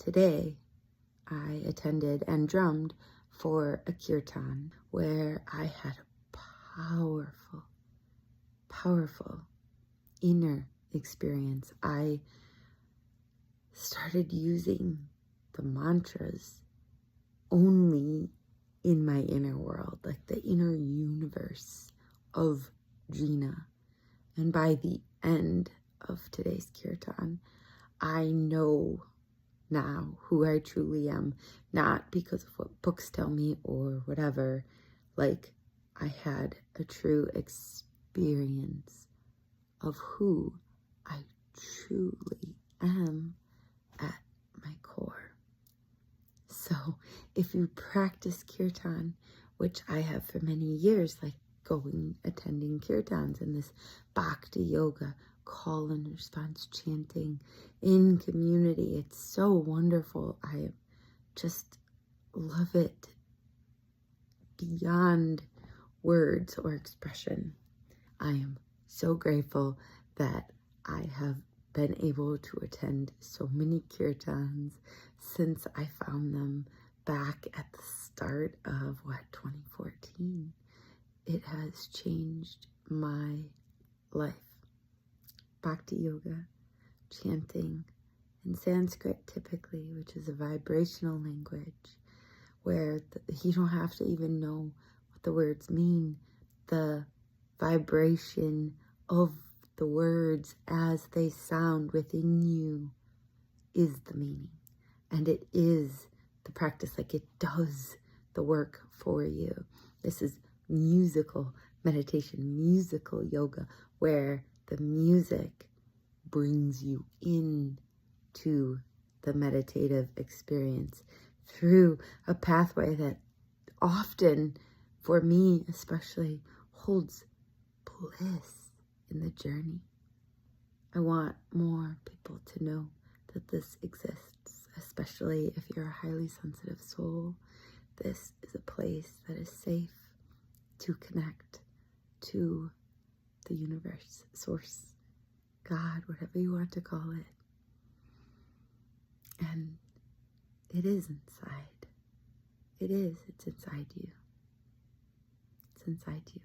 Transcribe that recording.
today I attended and drummed for a Kirtan where I had a powerful, powerful inner experience. I started using the mantras only in my inner world, like the inner universe of Jina. And by the end of today's Kirtan, I know now who I truly am, not because of what books tell me or whatever. Like, I had a true experience of who I truly am at my core. So if you practice Kirtan, which I have for many years, like attending Kirtans and this Bhakti yoga, call and response chanting in community, it's so wonderful. I just love it beyond words or expression. I am so grateful that I have been able to attend so many Kirtans since I found them back at the start of 2014. It has changed my life. Bhakti yoga, chanting in Sanskrit typically, which is a vibrational language where you don't have to even know what the words mean. The vibration of the words as they sound within you is the meaning. And it is the practice, like it does the work for you. This is musical meditation, musical yoga, where the music brings you in to the meditative experience through a pathway that often, for me especially, holds bliss in the journey. I want more people to know that this exists, especially if you're a highly sensitive soul. This is a place that is safe to connect to the universe, source, God, whatever you want to call it. And it is inside. It is. It's inside you. It's inside you.